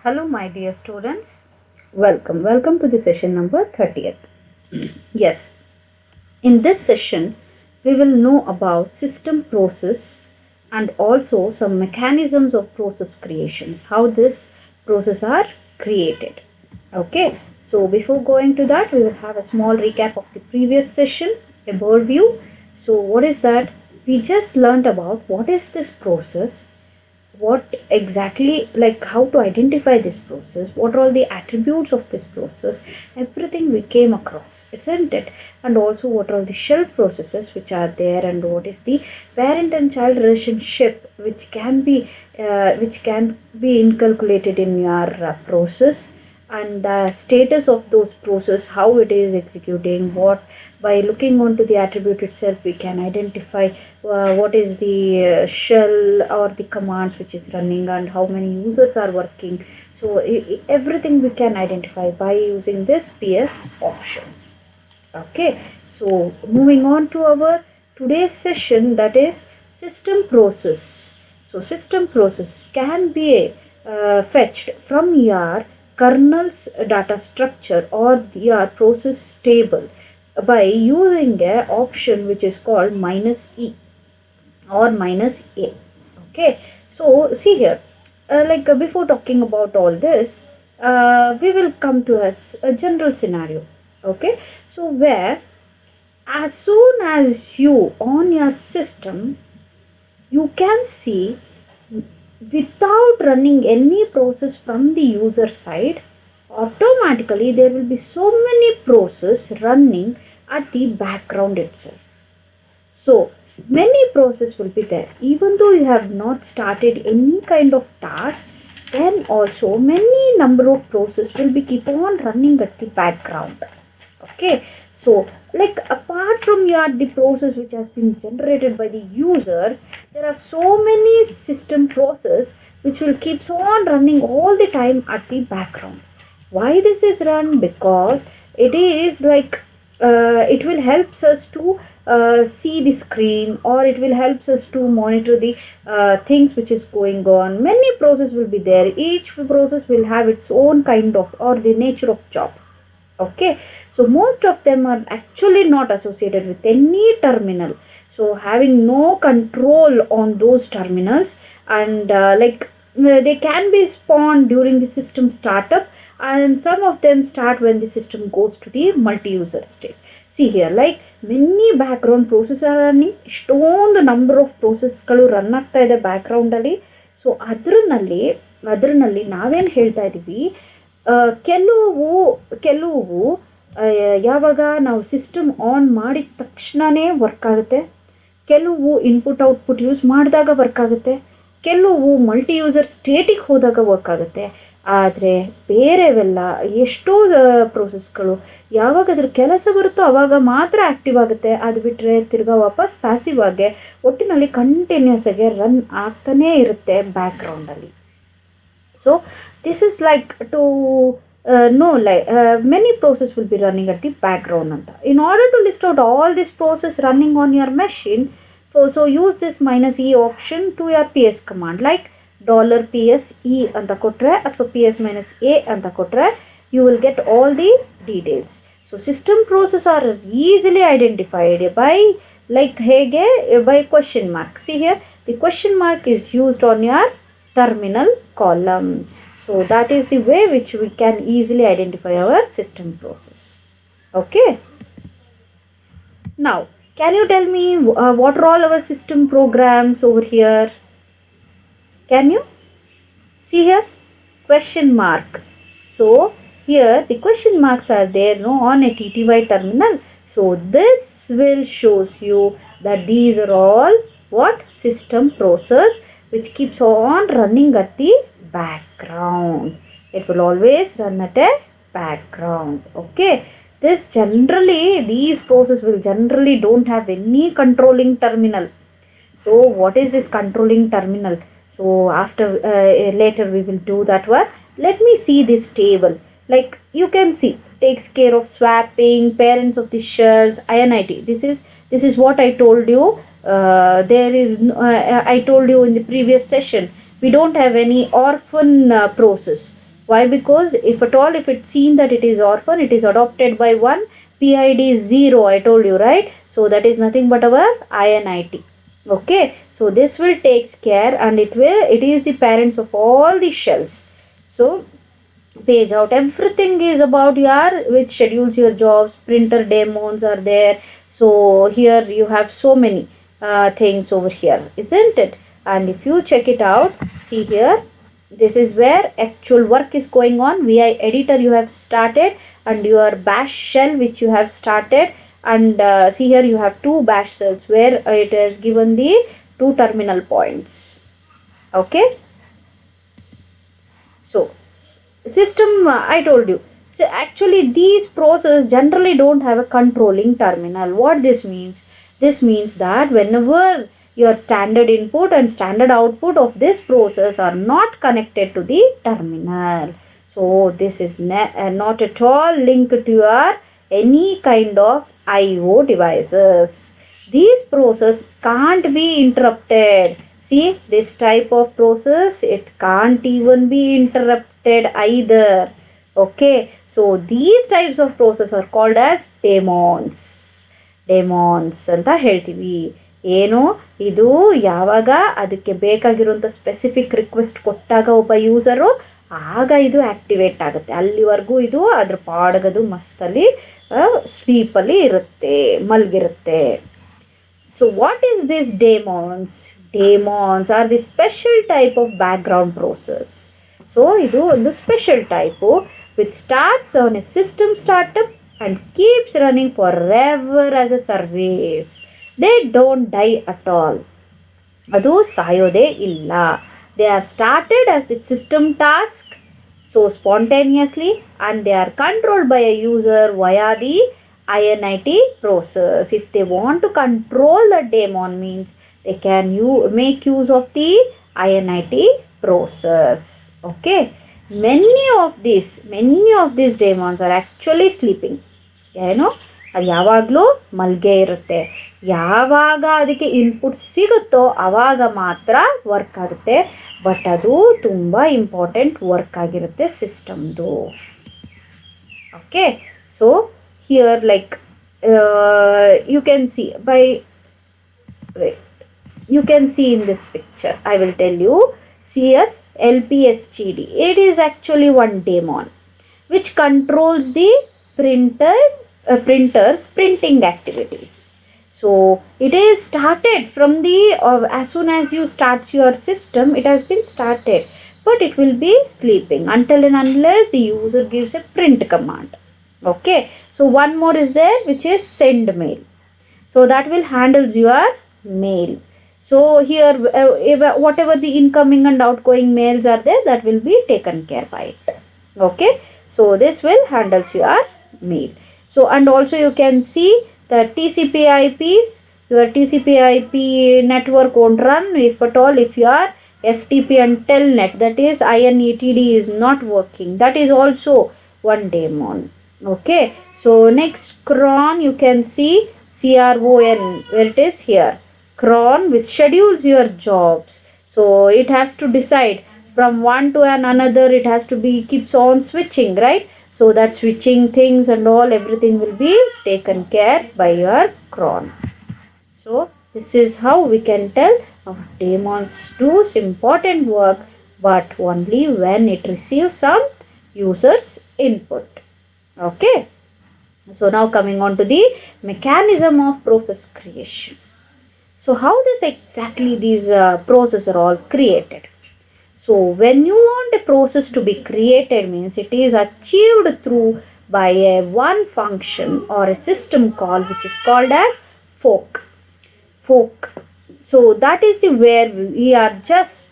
Hello, my dear students. Welcome to the session number 30th. Yes, in this session, we will know about system process and also some mechanisms of process creations, how this process are created. Okay, so before going to that, we will have a small recap of the previous session, a bird view. So what is that? We just learned about what is this process, what exactly, like how to identify this process, what are all the attributes of this process, everything we came across, isn't it? And also what are the shell processes which are there, and what is the parent and child relationship which can be inculcated in your process, and the status of those process, how it is executing, what by looking onto the attribute itself we can identify what is the shell or the commands which is running and how many users are working. So everything we can identify by using this PS options. Okay, so moving on to our today's session, that is system process. So system process can be fetched from your kernel's data structure or your process table by using a option which is called -e or -a. Okay, so see here, before talking about all this, we will come to a general scenario. Okay, so where as soon as you on your system, you can see without running any process from the user side, automatically there will be so many processes running at the background itself. So many processes will be there even though you have not started any kind of task, then also many number of processes will be keep on running at the background. Okay, so like apart from the process which has been generated by the users, there are so many system processes which will keep on running all the time at the background. Why this is run? Because it is like it will help us to see the screen, or it will help us to monitor the things which is going on. Many processes will be there, each process will have its own kind of or the nature of job. Okay, so most of them are actually not associated with any terminal, so having no control on those terminals, and they can be spawned during the system startup, and some of them start when the system goes to the multi-user state. See here, like many background processes are running, the number of processes run ಆಗ್ತಾ ಇದೆ background ಅಲ್ಲಿ. So ಅದರಲ್ಲಿ ನಾವೇನು ಹೇಳ್ತಾ ಇದ್ದೀವಿ, ಕೆಲವು ಯಾವಾಗ ನಾವು ಸಿಸ್ಟಮ್ ಆನ್ ಮಾಡಿದ ತಕ್ಷಣವೇ ವರ್ಕ್ ಆಗುತ್ತೆ, ಕೆಲವು ಇನ್ಪುಟ್ ಔಟ್ಪುಟ್ ಯೂಸ್ ಮಾಡಿದಾಗ ವರ್ಕ್ ಆಗುತ್ತೆ, ಕೆಲವು ಮಲ್ಟಿ ಯೂಸರ್ ಸ್ಟೇಟಿಗೆ ಹೋದಾಗ ವರ್ಕ್ ಆಗುತ್ತೆ. ಆದರೆ ಬೇರೆವೆಲ್ಲ ಎಷ್ಟೋ ಪ್ರೋಸೆಸ್ಗಳು ಯಾವಾಗ ಅದ್ರ ಕೆಲಸ ಬರುತ್ತೋ ಆವಾಗ ಮಾತ್ರ ಆ್ಯಕ್ಟಿವ್ ಆಗುತ್ತೆ, ಅದು ಬಿಟ್ಟರೆ ತಿರ್ಗಾ ವಾಪಸ್ ಪ್ಯಾಸಿವ್ ಆಗಿ ಒಟ್ಟಿನಲ್ಲಿ ಕಂಟಿನ್ಯೂಸ್ ಆಗಿ ರನ್ ಆಗ್ತಾನೇ ಇರುತ್ತೆ ಬ್ಯಾಕ್ಗ್ರೌಂಡಲ್ಲಿ. So this is like to know many processes will be running at the background anta. In order to list out all this process running on your machine, so use this -e option to your ps command, like $ps e anta kotre athwa ps -a anta kotre, you will get all the details. So system process are easily identified by by question mark. See here, the question mark is used on your terminal column. So that is the way which we can easily identify our system process. Okay. Now, can you tell me what are all our system programs over here? Can you see here? Question mark. So here the question marks are there on a TTY terminal. So this will shows you that these are all what system process which keeps on running at the background. It will always run at a background. Okay, these processes will generally don't have any controlling terminal. So what is this controlling terminal? So after later we will do that one. Let me see this table. Like you can see, takes care of swapping, parents of the shells, INIT. This is what I told you. I told you in the previous session, we don't have any orphan process. Why? Because if at all, if it's seen that it is orphan, it is adopted by one, PID is 0, I told you, right? So that is nothing but our INIT. Okay, so this will takes care, and it is the parents of all the shells. So page out, everything is about your, which schedules your jobs, printer daemons are there. So here you have so many things over here, isn't it? And if you check it out, see here, this is where actual work is going on. VI editor you have started, and your bash shell which you have started, and see here you have two bash shells where it has given the two terminal points. Okay, so system, I told you. So actually these processes generally don't have a controlling terminal. What this means? This means that whenever your standard input and standard output of this process are not connected to the terminal, so this is not at all linked to your any kind of IO devices. These processes can't be interrupted. See, this type of process, it can't even be interrupted either. Okay, so these types of process are called as daemons. Daemons ಅಂತ ಹೇಳ್ತೀವಿ. ಏನು ಇದು? ಯಾವಾಗ ಅದಕ್ಕೆ ಬೇಕಾಗಿರುವಂಥ specific request ಕೊಟ್ಟಾಗ ಒಬ್ಬ user, ಆಗ ಇದು ಆಕ್ಟಿವೇಟ್ ಆಗುತ್ತೆ. ಅಲ್ಲಿವರೆಗೂ ಇದು ಅದ್ರ ಪಾಡಗದು ಮಸ್ತಲ್ಲಿ ಸ್ಲೀಪಲ್ಲಿ ಇರುತ್ತೆ, ಮಲಗಿರುತ್ತೆ. So what is this daemons? Daemons are the special type of background process. So ಇದು ಒಂದು special type which starts on a system startup and keeps running forever as a service. They don't die at all. ಅದು ಸಾಯೋದೇ ಇಲ್ಲ. They are started as the system task, so spontaneously, and they are controlled by a user via the INIT process. If they want to control the daemon, means they can make use of the INIT process. Okay, many of these daemons are actually sleeping. ಏನೋ ಅದು ಯಾವಾಗಲೂ ಮಲ್ಗೆ ಇರುತ್ತೆ. ಯಾವಾಗ ಅದಕ್ಕೆ input ಸಿಗುತ್ತೋ ಆವಾಗ ಮಾತ್ರ ವರ್ಕ್ ಆಗುತ್ತೆ. ಬಟ್ ಅದು ತುಂಬ ಇಂಪಾರ್ಟೆಂಟ್ ವರ್ಕ್ ಆಗಿರುತ್ತೆ ಸಿಸ್ಟಮ್ದು. Okay, so here like you can see you can see in this picture, I will tell you. See here, LPSGD, it is actually one daemon which controls the printer's printing activities. So it is started from the as soon as you start your system, it has been started, but it will be sleeping until and unless the user gives a print command. Okay, so one more is there, which is send mail. So that will handles your mail. So here whatever the incoming and outgoing mails are there, that will be taken care by it. Okay, so this will handles your mail. So and also you can see the TCP/IPs. Your TCP/IP network won't run if at all if your FTP and telnet, that is INETD, is not working. That is also one daemon. Okay, so next cron, you can see CRON, where it is here, cron, which schedules your jobs. So it has to decide from one to another, it has to be keeps on switching, right? So that switching things and all, everything will be taken care by your cron. So this is how we can tell daemons do important work, but only when it receives some user's input. Okay, so now coming on to the mechanism of process creation. So how this exactly these processes are all created? So when you want a process to be created, means it is achieved through by a one function or a system call, which is called as fork. So that is the where we are just,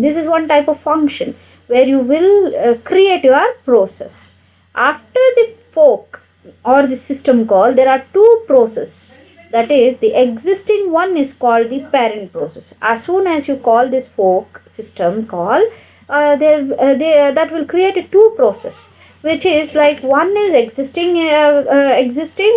this is one type of function where you will create your process. After the fork or the system call, there are two processes. That is, the existing one is called the parent process. As soon as you call this fork system call, that will create a two process, which is like one is existing,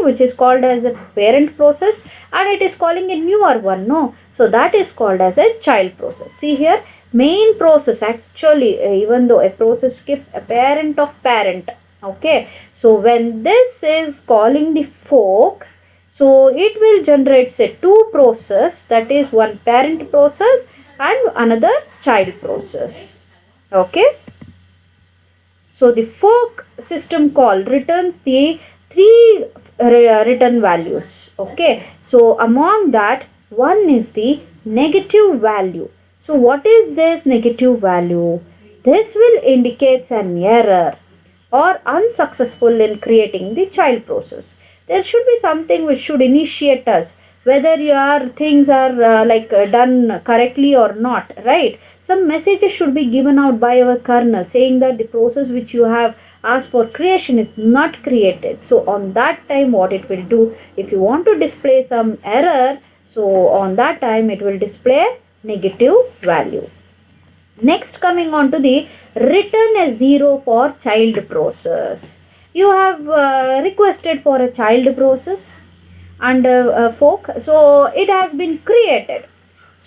which is called as a parent process, and it is calling a newer one. No, so that is called as a child process. See here, main process actually, even though a process skips a parent of parent. Okay, so when this is calling the fork, so it will generate say two process, that is one parent process and another child process. Okay, so the fork system call returns the three return values. Okay, so among that one is the negative value. So what is this negative value? This will indicate an error or unsuccessful in creating the child process. There should be something which should initiate us whether your things are done correctly or not, right? Some messages should be given out by our kernel saying that the process which you have asked for creation is not created. So on that time what it will do, if you want to display some error, so on that time it will display negative value. Next, coming on to the return a 0 for child process. You have requested for a child process and a fork, so it has been created.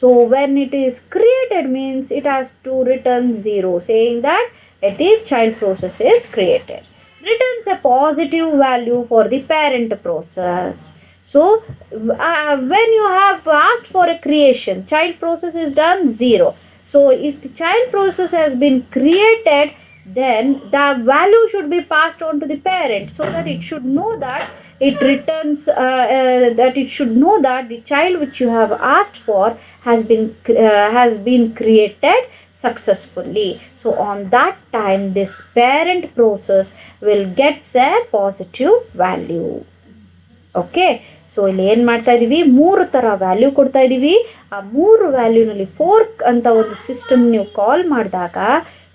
So when it is created means it has to return 0, saying that it is child process is created. Returns a positive value for the parent process. So when you have asked for a creation, child process is done 0. So if the child process has been created, then the value should be passed on to the parent so that it should know that it returns that it should know that the child which you have asked for has been created successfully. So on that time this parent process will get a positive value. Okay, so ಇಲ್ಲಿ ಏನು ಮಾಡ್ತಾ ಇದ್ದೀವಿ, 3 ಥರ value ಕೊಡ್ತಾ ಇದ್ದೀವಿ. ಆ 3 ವ್ಯಾಲ್ಯೂನಲ್ಲಿ fork ಅಂತ ಒಂದು ಸಿಸ್ಟಮ್ ನೀವು ಕಾಲ್ ಮಾಡಿದಾಗ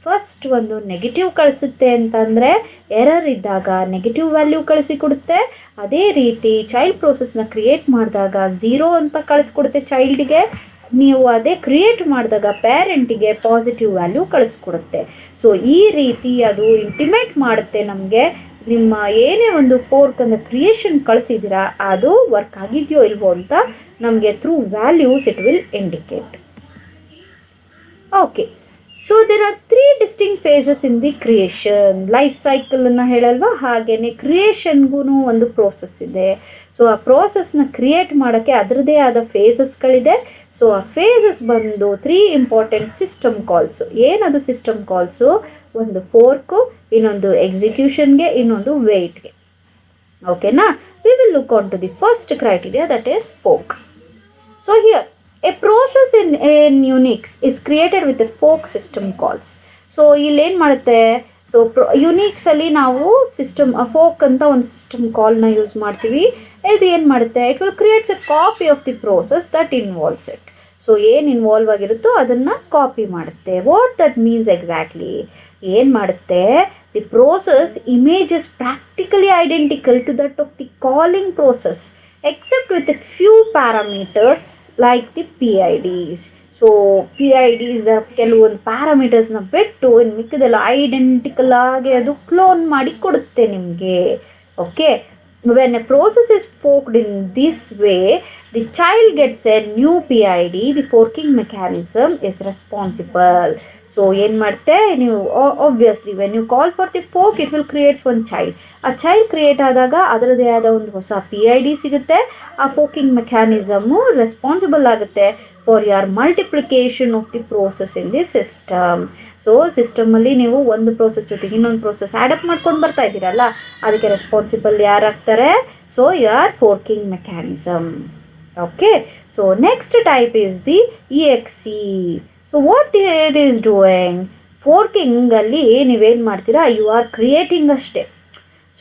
ಫಸ್ಟ್ ಒಂದು ನೆಗೆಟಿವ್ ಕಳಿಸುತ್ತೆ ಅಂತಂದರೆ, ಎರರ್ ಇದ್ದಾಗ ನೆಗೆಟಿವ್ ವ್ಯಾಲ್ಯೂ ಕಳಿಸಿಕೊಡುತ್ತೆ. ಅದೇ ರೀತಿ ಚೈಲ್ಡ್ ಪ್ರೋಸೆಸ್ನ ಕ್ರಿಯೇಟ್ ಮಾಡಿದಾಗ 0 ಅಂತ ಕಳಿಸ್ಕೊಡುತ್ತೆ ಚೈಲ್ಡಿಗೆ. ನೀವು ಅದೇ ಕ್ರಿಯೇಟ್ ಮಾಡಿದಾಗ ಪೇರೆಂಟಿಗೆ ಪಾಸಿಟಿವ್ ವ್ಯಾಲ್ಯೂ ಕಳಿಸ್ಕೊಡುತ್ತೆ. ಸೊ ಈ ರೀತಿ ಅದು ಇಂಟಿಮೇಟ್ ಮಾಡುತ್ತೆ ನಮಗೆ ನಿಮ್ಮ ಏನೇ ಒಂದು ಫೋರ್ಕ್ ಅಂದರೆ ಕ್ರಿಯೇಷನ್ ಕಳಿಸಿದ್ದೀರಾ ಅದು ವರ್ಕ್ ಆಗಿದೆಯೋ ಇಲ್ವೋ ಅಂತ ನಮಗೆ through values it will indicate. Okay, so there are 3 distinct phases in the creation. Life ಸೈಕಲನ್ನು ಹೇಳಲ್ವಾ, ಹಾಗೆಯೇ ಕ್ರಿಯೇಷನ್ಗೂ ಒಂದು ಪ್ರೋಸೆಸ್ ಇದೆ. ಸೊ ಆ ಪ್ರೋಸೆಸ್ನ ಕ್ರಿಯೇಟ್ ಮಾಡೋಕ್ಕೆ ಅದರದೇ ಆದ ಫೇಸಸ್ಗಳಿದೆ. ಸೊ ಆ ಫೇಸಸ್ ಬಂದು 3 ಇಂಪಾರ್ಟೆಂಟ್ ಸಿಸ್ಟಮ್ ಕಾಲ್ಸು. ಏನದು ಸಿಸ್ಟಮ್ ಕಾಲ್ಸು? ಒಂದು ಫೋರ್ಕು, ಇನ್ನೊಂದು ಎಕ್ಸಿಕ್ಯೂಷನ್ಗೆ, ಇನ್ನೊಂದು ವೇಟ್ಗೆ. ಓಕೆನಾ? We will look on to the first criteria, that is fork. So here a process in Unix is created with a fork system calls. So ಇಲ್ಲೇನು ಮಾಡುತ್ತೆ, so ಯುನಿಕ್ಸಲ್ಲಿ ನಾವು ಸಿಸ್ಟಮ್ ಫೋರ್ಕ್ ಅಂತ ಒಂದು ಸಿಸ್ಟಮ್ ಕಾಲ್ನ ಯೂಸ್ ಮಾಡ್ತೀವಿ. ಇದು ಏನು ಮಾಡುತ್ತೆ, it will creates a copy of the process that involves it. So ಏನು ಇನ್ವಾಲ್ವ್ ಆಗಿರುತ್ತೋ ಅದನ್ನು ಕಾಪಿ ಮಾಡುತ್ತೆ. What that means exactly? ಏನು ಮಾಡುತ್ತೆ, the process images practically identical to that of the calling process except with a few parameters like the PIDs. So PIDs ಕೆಲವೊಂದು ಪ್ಯಾರಾಮೀಟರ್ಸ್ನ ಬಿಟ್ಟು ಇನ್ನು ಮಿಕ್ಕದೆಲ್ಲ identical ಆಗಿ ಅದು ಕ್ಲೋನ್ ಮಾಡಿ ಕೊಡುತ್ತೆ ನಿಮಗೆ. Okay, when a process is forked in this way, the child gets a new PID. The forking mechanism is responsible. So ಏನು ಮಾಡುತ್ತೆ, ನೀವು obviously when you call for the fork it will creates one child. ಆ child create ಆದಾಗ ಅದರದೇ ಆದ ಒಂದು ಹೊಸ PID ಸಿಗುತ್ತೆ. ಆ ಫೋರ್ಕಿಂಗ್ ಮೆಕ್ಯಾನಿಸಮು ರೆಸ್ಪಾನ್ಸಿಬಲ್ ಆಗುತ್ತೆ for your multiplication of the process in the system. So ಸಿಸ್ಟಮಲ್ಲಿ ನೀವು ಒಂದು ಪ್ರೋಸೆಸ್ ಜೊತೆಗೆ ಇನ್ನೊಂದು ಪ್ರೋಸೆಸ್ ಆ್ಯಡಪ್ ಮಾಡ್ಕೊಂಡು ಬರ್ತಾ ಇದ್ದೀರಲ್ಲ, ಅದಕ್ಕೆ ರೆಸ್ಪಾನ್ಸಿಬಲ್ ಯಾರಾಗ್ತಾರೆ? So your forking mechanism. Okay, so next type is the EXE. So what it is doing? ಫೋರ್ಕಿಂಗಲ್ಲಿ ನೀವೇನು ಮಾಡ್ತೀರಾ, ಯು ಆರ್ ಕ್ರಿಯೇಟಿಂಗ್ ಅಷ್ಟೇ.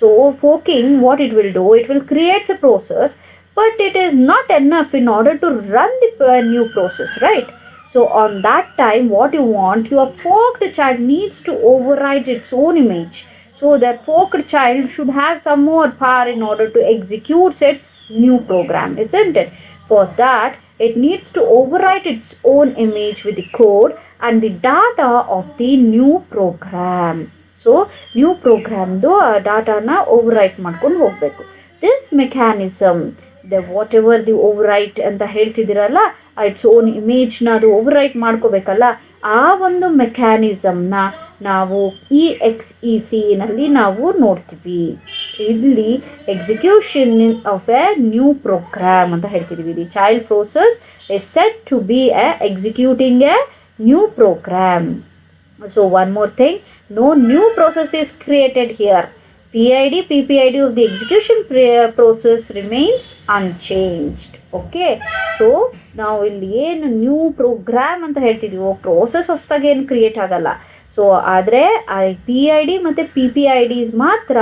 So forking what it will do, it will creates a process but it is not enough in order to run the new process, right? So on that time what you want, your forked child needs to override its own image. So that forked child should have some more power in order to execute its new program, isn't it? For that it needs to overwrite its own image with the code and the data of the new program. So new program do data na overwrite ಮಾಡ್ಕೊಂಡು ಹೋಗಬೇಕು. This mechanism, the whatever the overwrite ಅಂತ ಹೇಳ್ತಿದ್ದೀರಲ್ಲ, its own ಇಮೇಜ್ನ ಅದು over right ಮಾಡ್ಕೋಬೇಕಲ್ಲ, ಆ ಒಂದು ಮೆಕ್ಯಾನಿಸಮ್ನ ನಾವು EXECನಲ್ಲಿ ನಾವು ನೋಡ್ತೀವಿ. ಇಲ್ಲಿ execution of a new program ಅಂತ ಹೇಳ್ತಿದ್ದೀವಿ. The child process is set to be executing a new program. So one more thing, no new process is created here. PID, PPID of the execution process remains unchanged. Okay, so ನಾವು ಇಲ್ಲಿ ಏನು new program ಅಂತ ಹೇಳ್ತಿದ್ದೀವೋ process ಹೊಸದಾಗಿ ಏನು create ಆಗಲ್ಲ. So ಆದರೆ ಆ PID ಮತ್ತು PPIDs ಮಾತ್ರ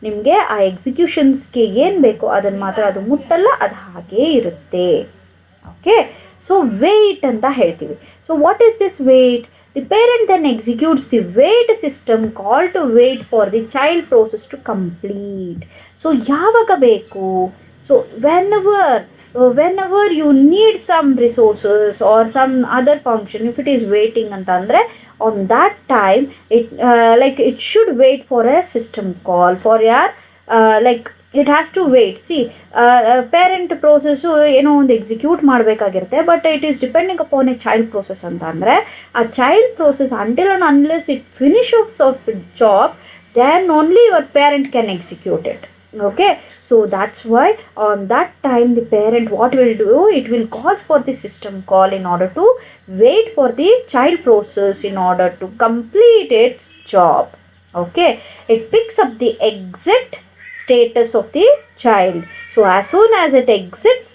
ನಿಮಗೆ ಆ ಎಕ್ಸಿಕ್ಯೂಷನ್ಸ್ಗೆ ಏನು ಬೇಕೋ ಅದನ್ನು ಮಾತ್ರ ಅದು ಮುಟ್ಟಲ್ಲ, ಅದು ಹಾಗೇ ಇರುತ್ತೆ. ಓಕೆ, ಸೊ ವೇಟ್ ಅಂತ ಹೇಳ್ತೀವಿ. So what is this wait? The parent then executes the wait system called to wait for the child process to complete. So ಯಾವಾಗ ಬೇಕು? So whenever you need some resources or some other function, if it is waiting ಅಂತಂದರೆ on that time it should wait for a system call for your it has to wait. See, parent process ಏನೋ ಒಂದು execute ಮಾಡಬೇಕಾಗಿರುತ್ತೆ, but it is depending upon a child process ಅಂತ ಅಂದರೆ ಆ child process until and unless it finishes of job, then only your parent can execute it. Okay, so that's why on that time the parent what will do, it will call for the system call in order to wait for the child process in order to complete its job. Okay, it picks up the exit status of the child. So as soon as it exits,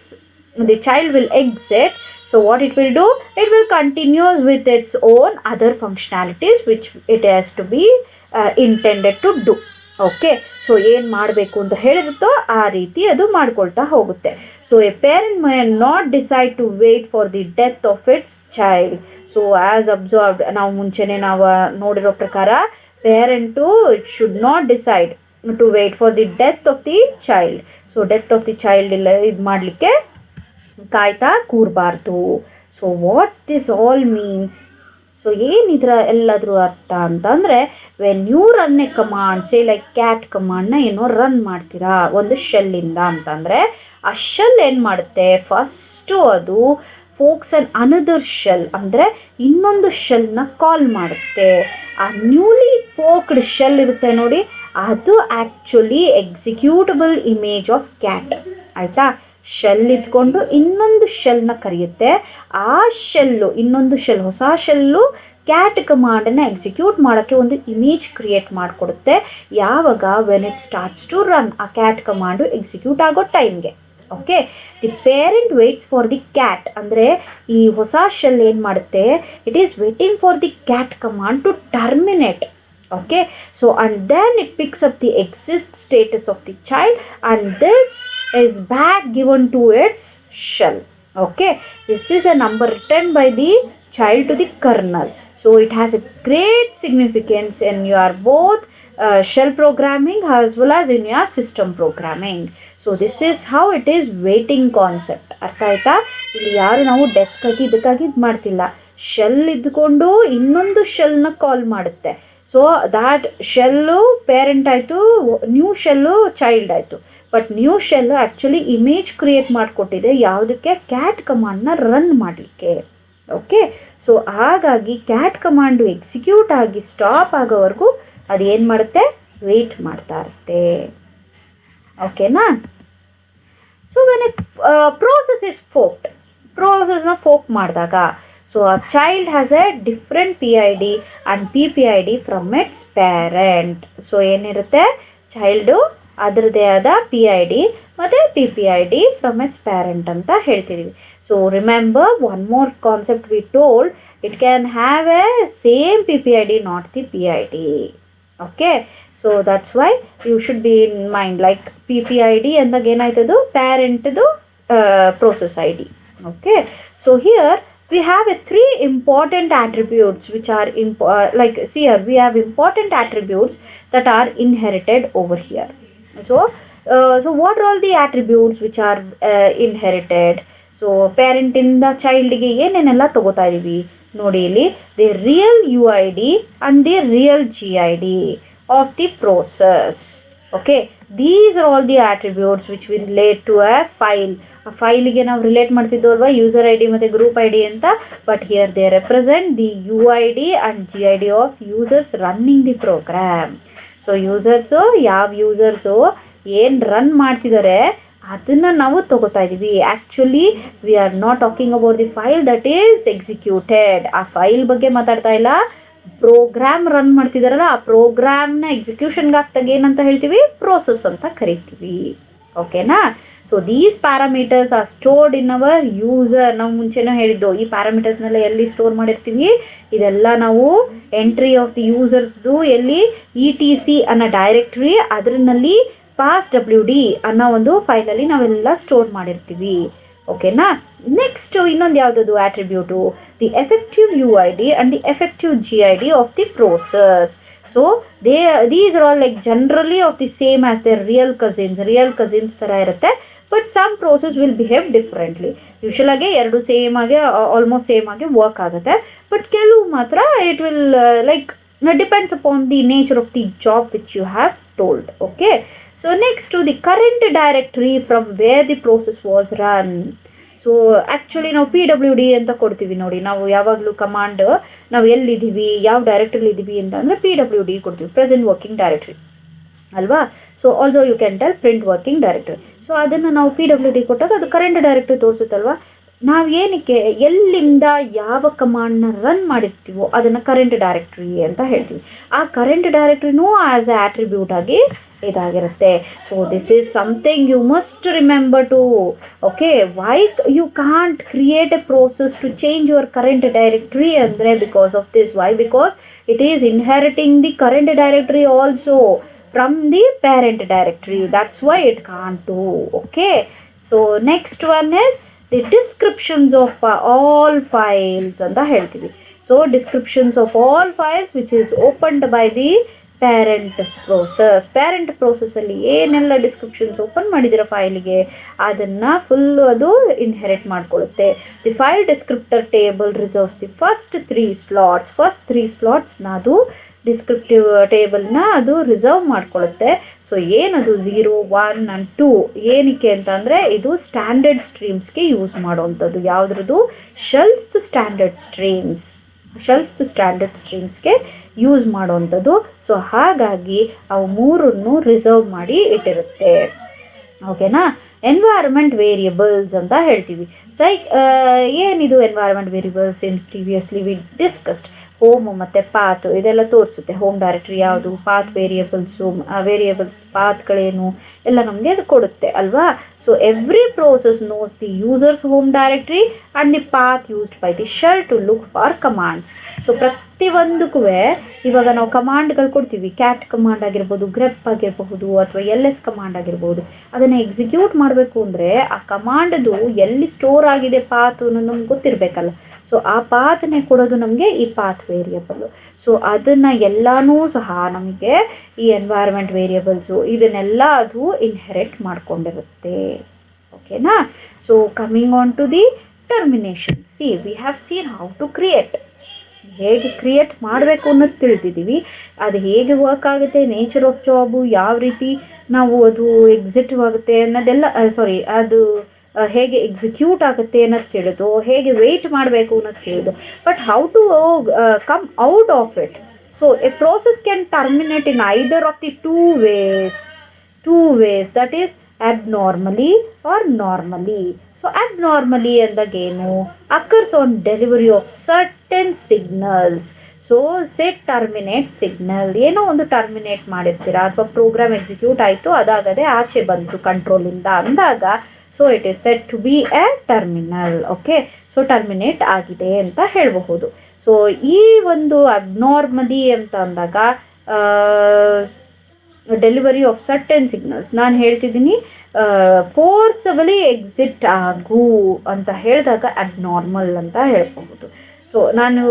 the child will exit. So what it will do, it will continue with its own other functionalities which it has to be intended to do. Okay, so ಏನು ಮಾಡಬೇಕು ಅಂತ ಹೇಳಿರುತ್ತೋ ಆ ರೀತಿ ಅದು ಮಾಡ್ಕೊಳ್ತಾ ಹೋಗುತ್ತೆ. So a parent may not decide to wait for the death of its child. So as observed, ನಾವು ಮುಂಚೆನೇ ನಾವು ನೋಡಿರೋ ಪ್ರಕಾರ parent it should not decide to wait for the death of the child. So death of the child ಇಲ್ಲ ಇದು ಮಾಡಲಿಕ್ಕೆ ಕಾಯ್ತಾ ಕೂರಬಾರ್ದು. So what this all means, so ಏನಿದ್ರ ಎಲ್ಲಾದರೂ ಅರ್ಥ ಅಂತಂದರೆ, when you run a command, say like cat ಕಮಾಂಡ್ನ ಏನೋ ರನ್ ಮಾಡ್ತೀರಾ ಒಂದು ಶೆಲ್ಲಿಂದ ಅಂತಂದರೆ, ಆ ಶೆಲ್ ಏನು ಮಾಡುತ್ತೆ, ಫಸ್ಟು ಅದು ಫೋಕ್ಸ್ ಆನ್ ಅನದರ್ ಶೆಲ್ ಅಂದರೆ ಇನ್ನೊಂದು ಶೆಲ್ನ ಕಾಲ್ ಮಾಡುತ್ತೆ. ಆ ನ್ಯೂಲಿ ಫೋಕ್ಡ್ ಶೆಲ್ ಇರುತ್ತೆ ನೋಡಿ, ಅದು actually executable image of cat. ಆಯಿತಾ, ಶೆಲ್ ಇದ್ಕೊಂಡು ಇನ್ನೊಂದು ಶೆಲ್ನ ಕರೆಯುತ್ತೆ. ಆ ಶೆಲ್ಲು ಇನ್ನೊಂದು ಶೆಲ್, ಹೊಸ ಶೆಲ್ಲು ಕ್ಯಾಟ್ ಕಮಾಂಡನ್ನು ಎಕ್ಸಿಕ್ಯೂಟ್ ಮಾಡೋಕ್ಕೆ ಒಂದು ಇಮೇಜ್ ಕ್ರಿಯೇಟ್ ಮಾಡಿಕೊಡುತ್ತೆ. ಯಾವಾಗ when it starts to run, ಆ ಕ್ಯಾಟ್ ಕಮಾಂಡು ಎಕ್ಸಿಕ್ಯೂಟ್ ಆಗೋ ಟೈಮ್ಗೆ. Okay, the parent waits for the cat ಅಂದರೆ ಈ ಹೊಸ ಶೆಲ್ ಏನು ಮಾಡುತ್ತೆ, it is waiting for the cat command to terminate. Okay, so and then it picks up the exit status of the child and this is back given to its shell. Okay, this is a number written by the child to the kernel. So it has a great significance in your both shell programming as well as in your system programming. So this is how it is waiting concept. ಅರ್ಥ ಆಯ್ತಾ? ಇಲ್ಲಿ ಯಾರು ನಾವು ಡೆಸ್ಕಾಗಿ ಇದಕ್ಕಾಗಿ ಇದು ಮಾಡ್ತಿಲ್ಲ, shell ಇದ್ಕೊಂಡು ಇನ್ನೊಂದು ಶೆಲ್ನ ಕಾಲ್ ಮಾಡುತ್ತೆ. ಸೊ ದ್ಯಾಟ್ ಶೆಲ್ಲು ಪೇರೆಂಟ್ ಆಯಿತು, ನ್ಯೂ ಶೆಲ್ಲು ಚೈಲ್ಡ್ ಆಯಿತು. But new shell actually image create ಮಾಡಿಕೊಟ್ಟಿದೆ ಯಾವುದಕ್ಕೆ, ಕ್ಯಾಟ್ ಕಮಾಂಡ್ನ ರನ್ ಮಾಡಲಿಕ್ಕೆ. ಓಕೆ, ಸೊ ಹಾಗಾಗಿ ಕ್ಯಾಟ್ ಕಮಾಂಡು ಎಕ್ಸಿಕ್ಯೂಟ್ ಆಗಿ ಸ್ಟಾಪ್ ಆಗೋವರೆಗೂ ಅದು ಏನು ಮಾಡುತ್ತೆ, ವೆಯ್ಟ್ ಮಾಡ್ತಾ ಇರುತ್ತೆ. ಓಕೆನಾ? So when a process is forked, ಪ್ರೋಸೆಸ್ನ ಫೋಕ್ ಮಾಡಿದಾಗ, so a child has a different PID and PPID from its parent. So ಏನಿರುತ್ತೆ, ಚೈಲ್ಡು ಅದರದೇ ಆದ PID ಮತ್ತು PPID ಫ್ರಮ್ ಇಟ್ಸ್ ಪ್ಯಾರೆಂಟ್ ಅಂತ ಹೇಳ್ತಿದ್ದೀವಿ. So remember one more concept we told, it can have a same PPID, not the PID. Okay, so that's why you should be in mind, like PPID ಅಂದಾಗ ಏನಾಯ್ತದು, ಪ್ಯಾರೆಂಟ್ದು process ID. Okay, so here we have three important attributes which are see here we have important attributes that are inherited over here. So what are all the attributes which are inherited? So parent ಇಂದ ಚೈಲ್ಡ್ಗೆ ಏನೇನೆಲ್ಲ ತಗೋತಾ ಇದೀವಿ ನೋಡಿ ಇಲ್ಲಿ, the real UID and the real GID of the process. Okay, these are all the attributes which will relate to a file ಆ ಫೈಲಿಗೆ ನಾವು relate ಮಾಡ್ತಿದ್ದೋ ಅಲ್ವಾ ಯೂಸರ್ ಐ ಡಿ ಮತ್ತು ಗ್ರೂಪ್ ಐ ಡಿ ಅಂತ. But here they represent the U I D and G I D of users running the program. So users ಯಾವ users ಏನು run ಮಾಡ್ತಿದ್ದಾರೆ ಅದನ್ನು ನಾವು ತಗೋತಾ ಇದ್ದೀವಿ. Actually we are not talking about the file that is executed. ಆ file ಬಗ್ಗೆ ಮಾತಾಡ್ತಾ ಇಲ್ಲ. ಪ್ರೋಗ್ರಾಮ್ ರನ್ ಮಾಡ್ತಿದ್ದಾರಲ್ಲ ಆ ಪ್ರೋಗ್ರಾಮ್ನ ಎಕ್ಸಿಕ್ಯೂಷನ್ಗೆ ಆಗ್ತಾಗ ಏನಂತ ಹೇಳ್ತೀವಿ, ಪ್ರೋಸೆಸ್ ಅಂತ ಕರಿತೀವಿ. ಓಕೆನಾ. So these parameters are stored in our user. ನಾವು ಮುಂಚೆನೂ ಹೇಳಿದ್ದು ಈ ಪ್ಯಾರಾಮೀಟರ್ಸ್ನೆಲ್ಲ ಎಲ್ಲಿ ಸ್ಟೋರ್ ಮಾಡಿರ್ತೀವಿ, ಇದೆಲ್ಲ ನಾವು ಎಂಟ್ರಿ ಆಫ್ ದಿ ಯೂಸರ್ಸ್ದು ಎಲ್ಲಿ ETC ಅನ್ನೋ ಡೈರೆಕ್ಟ್ರಿ ಅದರಲ್ಲಿ pass.wd ಅನ್ನೋ ಒಂದು ಫೈಲಲ್ಲಿ ನಾವೆಲ್ಲ ಸ್ಟೋರ್ ಮಾಡಿರ್ತೀವಿ. ಓಕೆನಾ. ನೆಕ್ಸ್ಟು ಇನ್ನೊಂದು ಯಾವುದದು attribute, the effective UID and the effective GID of the process. So these are all like generally of the same as the real cousins ಥರ ಇರುತ್ತೆ. But some process will behave differently. ಯೂಶಲಾಗಿ ಎರಡು almost same ಆಗಿ work ಆಗುತ್ತೆ. But ಕೆಲವು ಮಾತ್ರ it will like depends upon the nature of the job which you have told. Okay. So next to the current directory from where the process was run. So actually ನಾವು PWD ಅಂತ ಕೊಡ್ತೀವಿ ನೋಡಿ. ನಾವು ಯಾವಾಗಲೂ command ನಾವು ಎಲ್ಲಿದ್ದೀವಿ ಯಾವ ಡೈರೆಕ್ಟ್ರಿಲಿ ಇದ್ದೀವಿ ಅಂತ ಅಂದರೆ PWD ಕೊಡ್ತೀವಿ, ಪ್ರೆಸೆಂಟ್ ವರ್ಕಿಂಗ್ ಡೈರೆಕ್ಟ್ರಿ ಅಲ್ವಾ. So also you can tell print working directory. So ಅದನ್ನು ನಾವು PWD ಕೊಟ್ಟಾಗ ಅದು ಕರೆಂಟ್ ಡೈರೆಕ್ಟ್ರಿ ತೋರಿಸುತ್ತಲ್ವ. ನಾವು ಏನಕ್ಕೆ ಎಲ್ಲಿಂದ ಯಾವ ಕಮಾಂಡ್ನ ರನ್ ಮಾಡಿರ್ತೀವೋ ಅದನ್ನು ಕರೆಂಟ್ ಡೈರೆಕ್ಟ್ರಿ ಅಂತ ಹೇಳ್ತೀವಿ. ಆ ಕರೆಂಟ್ ಡೈರೆಕ್ಟ್ರಿನೂ ಆ್ಯಸ್ ಎ ಆಟ್ರಿಬ್ಯೂಟ್ ಆಗಿ ಇದಾಗಿರುತ್ತೆ. So this is something you must remember to. Okay. Why you can't create a process to change your current directory ಅಂದರೆ because of this. Why? Because it is inheriting the current directory also from the parent directory. That's why it can't do. Okay. So next one is the descriptions of all files ಅಂತ ಹೇಳ್ತೀವಿ. So descriptions of all files which is opened by the parent ಪ್ರೋಸೆಸ್ಸಲ್ಲಿ ಏನೆಲ್ಲ descriptions open ಮಾಡಿದಿರೋ ಫೈಲಿಗೆ ಅದನ್ನು full ಅದು inherit ಮಾಡ್ಕೊಳ್ಳುತ್ತೆ. The file descriptor table reserves the first three ಸ್ಲಾಟ್ಸ್ನ ಅದು ಡಿಸ್ಕ್ರಿಪ್ಟಿವ್ ಟೇಬಲ್ನ ಅದು ರಿಸರ್ವ್ ಮಾಡ್ಕೊಳ್ಳುತ್ತೆ. ಸೊ ಏನದು 0, 1 ಆ್ಯಂಡ್ 2 ಏನಕ್ಕೆ ಅಂತಂದರೆ ಇದು ಸ್ಟ್ಯಾಂಡರ್ಡ್ ಸ್ಟ್ರೀಮ್ಸ್ಗೆ ಯೂಸ್ ಮಾಡೋವಂಥದ್ದು. ಯಾವುದ್ರದ್ದು? ಶೆಲ್ಸ್ ಟು ಸ್ಟ್ಯಾಂಡರ್ಡ್ ಸ್ಟ್ರೀಮ್ಸ್ಗೆ ಯೂಸ್ ಮಾಡೋವಂಥದ್ದು. ಸೊ ಹಾಗಾಗಿ ಅವು ಮೂರನ್ನು ರಿಸರ್ವ್ ಮಾಡಿ ಇಟ್ಟಿರುತ್ತೆ. ಓಕೆನಾ. ಎನ್ವೈರನ್ಮೆಂಟ್ ವೇರಿಯಬಲ್ಸ್ ಅಂತ ಹೇಳ್ತೀವಿ. ಏನಿದು environment variables? In previously we discussed home ಮತ್ತು ಪಾತ್ ಇದೆಲ್ಲ ತೋರಿಸುತ್ತೆ. ಹೋಮ್ ಡೈರೆಕ್ಟ್ರಿ ಯಾವುದು, ಪಾತ್ ವೇರಿಯಬಲ್ಸ್ ಪಾತ್ಗಳೇನು ಎಲ್ಲ ನಮಗೆ ಅದು ಕೊಡುತ್ತೆ ಅಲ್ವಾ. So every process knows the user's home directory and the path used by the shell to look for commands. So ಪ್ರತಿಯೊಂದಕ್ಕೂ ಇವಾಗ ನಾವು ಕಮಾಂಡ್ಗಳು ಕೊಡ್ತೀವಿ. ಕ್ಯಾಟ್ ಕಮಾಂಡ್ ಆಗಿರ್ಬೋದು, ಗ್ರೆಪ್ ಆಗಿರಬಹುದು, ಅಥವಾ LS ಕಮಾಂಡ್ ಆಗಿರ್ಬೋದು. ಅದನ್ನು ಎಕ್ಸಿಕ್ಯೂಟ್ ಮಾಡಬೇಕು ಅಂದರೆ ಆ ಕಮಾಂಡದು ಎಲ್ಲಿ ಸ್ಟೋರ್ ಆಗಿದೆ ಪಾತ್ ನಮ್ಗೆ ಗೊತ್ತಿರಬೇಕಲ್ಲ. ಸೊ ಆ ಪಾತ್ನೇ ಕೊಡೋದು ನಮಗೆ ಈ ಪಾತ್ ವೇರಿಯಬಲ್ಲು. ಸೊ ಅದನ್ನು ಎಲ್ಲನೂ ಸಹ ನಮಗೆ ಈ ಎನ್ವೈರನ್ಮೆಂಟ್ ವೇರಿಯಬಲ್ಸು ಇದನ್ನೆಲ್ಲ ಅದು ಇನ್ಹೆರಿಟ್ ಮಾಡ್ಕೊಂಡಿರುತ್ತೆ. ಓಕೆನಾ. So coming on to the termination. We have seen how to create. ಹೇಗೆ ಕ್ರಿಯೇಟ್ ಮಾಡಬೇಕು ಅನ್ನೋದು ತಿಳಿದಿದ್ದೀವಿ. ಅದು ಹೇಗೆ ವರ್ಕ್ ಆಗುತ್ತೆ, ನೇಚರ್ ಆಫ್ ಜಾಬು ಯಾವ ರೀತಿ ನಾವು ಅದು ಎಕ್ಸಿಟಿವ್ ಆಗುತ್ತೆ ಅನ್ನೋದೆಲ್ಲ ಅದು ಹೇಗೆ ಎಕ್ಸಿಕ್ಯೂಟ್ ಆಗುತ್ತೆ ಅನ್ನೋದು ತಿಳಿದು, ಹೇಗೆ ವೆಯ್ಟ್ ಮಾಡಬೇಕು ಅನ್ನೋದು ತಿಳಿದು. But how to come out of it. So a process can terminate in either of the two ways that is abnormally or normally. So abnormally ಅಂದಾಗೇನು? occurs on delivery of certain signals. So set terminate signal. ಏನೋ ಒಂದು terminate ಮಾಡಿರ್ತೀರಾ ಅಥವಾ program execute ಆಯಿತು, ಅದಾಗದೆ ಆಚೆ ಬಂತು ಕಂಟ್ರೋಲಿಂದ ಅಂದಾಗ so it is set to be a terminal. Okay. So terminate ಆಗಿದೆ ಅಂತ ಹೇಳಬಹುದು. ಸೊ ಈ ಒಂದು ಅಬ್ನಾರ್ಮಲಿ ಅಂತ ಅಂದಾಗ ಡೆಲಿವರಿ ಆಫ್ ಸರ್ಟೆನ್ ಸಿಗ್ನಲ್ಸ್ ನಾನು ಹೇಳ್ತಿದ್ದೀನಿ. ಫೋರ್ಸಬಲಿ ಎಕ್ಸಿಟ್ ಆಗು ಅಂತ ಹೇಳಿದಾಗ ಅಬ್ನಾರ್ಮಲ್ ಅಂತ ಹೇಳ್ಬಹುದು. ಸೊ ನಾನು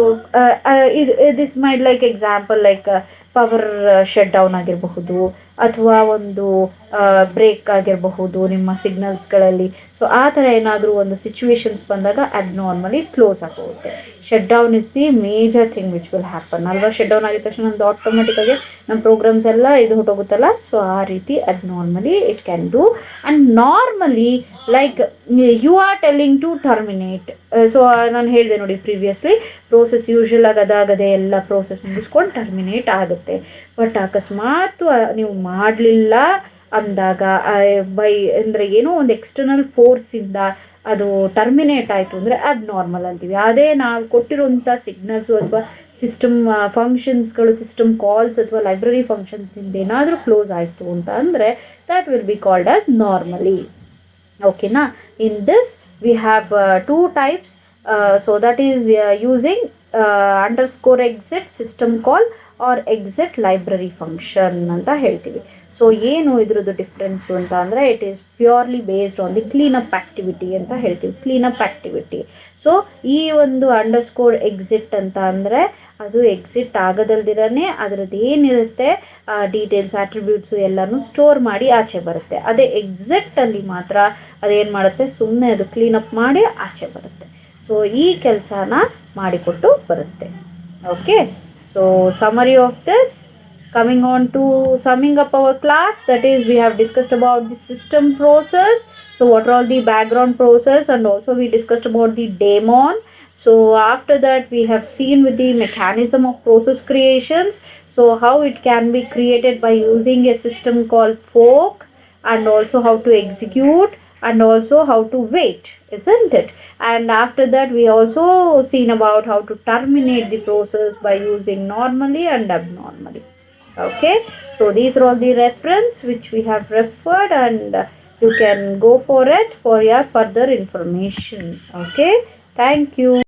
this might like example like power shut down ಆಗಿರಬಹುದು ಅಥವಾ ಒಂದು ಬ್ರೇಕ್ ಆಗಿರಬಹುದು ನಿಮ್ಮ ಸಿಗ್ನಲ್ಸ್ಗಳಲ್ಲಿ. ಸೊ ಆ ಥರ ಏನಾದರೂ ಒಂದು ಸಿಚುವೇಶನ್ಸ್ ಬಂದಾಗ ಅಬ್ನಾರ್ಮಲಿ ಕ್ಲೋಸ್ ಆಗೋಗುತ್ತೆ. Shut down is the major thing which will happen ಅಲ್ವಾ. ಶಟ್ ಡೌನ್ ಆಗಿದ ತಕ್ಷಣ ನಮ್ದು ಆಟೋಮೆಟಿಕ್ಕಾಗಿ ನಮ್ಮ ಪ್ರೋಗ್ರಾಮ್ಸ್ ಎಲ್ಲ ಇದು ಹೊಟ್ಟೋಗುತ್ತಲ್ಲ. ಸೊ ಆ ರೀತಿ ಅದು normally it can do. And normally like you are telling to terminate. So ನಾನು ಹೇಳಿದೆ ನೋಡಿ ಪ್ರೀವಿಯಸ್ಲಿ, ಪ್ರೋಸೆಸ್ ಯೂಶ್ವಲ್ ಆಗಿ ಅದಾಗದೆ ಎಲ್ಲ ಪ್ರೋಸೆಸ್ ಮುಗಿಸ್ಕೊಂಡು ಟರ್ಮಿನೇಟ್ ಆಗುತ್ತೆ. ಬಟ್ ಅಕಸ್ಮಾತ್ ನೀವು ಮಾಡಲಿಲ್ಲ ಅಂದಾಗ ಬೈ ಅಂದರೆ ಏನೋ ಒಂದು ಎಕ್ಸ್ಟರ್ನಲ್ ಫೋರ್ಸಿಂದ ಅದು ಟರ್ಮಿನೇಟ್ ಆಯಿತು ಅಂದರೆ ಅದು ನಾರ್ಮಲ್ ಅಂತೀವಿ. ಅದೇ ನಾವು ಕೊಟ್ಟಿರೋಂಥ ಸಿಗ್ನಲ್ಸು ಅಥವಾ ಸಿಸ್ಟಮ್ ಫಂಕ್ಷನ್ಸ್ಗಳು, ಸಿಸ್ಟಮ್ ಕಾಲ್ಸ್ ಅಥವಾ ಲೈಬ್ರರಿ ಫಂಕ್ಷನ್ಸಿಂದ ಏನಾದರೂ ಕ್ಲೋಸ್ ಆಯಿತು ಅಂತ ಅಂದರೆ that will be called as normally. Okay na. In this we have two types. So that is using underscore exit system call or exit library function ಅಂತ ಹೇಳ್ತೀವಿ. So ಏನು ಇದ್ರದ್ದು difference ಅಂತ ಅಂದರೆ it is purely based on the cleanup activity ಅಂತ ಹೇಳ್ತೀವಿ. Cleanup activity. So ಈ ಒಂದು ಅಂಡರ್ಸ್ಕೋರ್ ಎಕ್ಸಿಟ್ ಅಂತ ಅಂದರೆ ಅದು ಎಕ್ಸಿಟ್ ಆಗೋದಲ್ದಿರನೇ ಅದರದ್ದು ಏನಿರುತ್ತೆ ಡೀಟೇಲ್ಸ್, ಆಟ್ರಿಬ್ಯೂಟ್ಸು ಎಲ್ಲನೂ ಸ್ಟೋರ್ ಮಾಡಿ ಆಚೆ ಬರುತ್ತೆ. ಅದೇ ಎಕ್ಸಿಟಲ್ಲಿ ಮಾತ್ರ ಅದೇನು ಮಾಡುತ್ತೆ, ಸುಮ್ಮನೆ ಅದು ಕ್ಲೀನಪ್ ಮಾಡಿ ಆಚೆ ಬರುತ್ತೆ. ಸೊ ಈ ಕೆಲಸನ ಮಾಡಿಕೊಟ್ಟು ಬರುತ್ತೆ. Okay. So summary of this, coming on to summing up our class, that is we have discussed about the system process. So what are all the background process, and also we discussed about the daemon. So after that we have seen with the mechanism of process creations, so how it can be created by using a system called fork, and also how to execute, and also how to wait, isn't it? And after that we also seen about how to terminate the process by using normally and abnormally. Okay, so these are all the reference which we have referred, and you can go for it for your further information. Okay, thank you.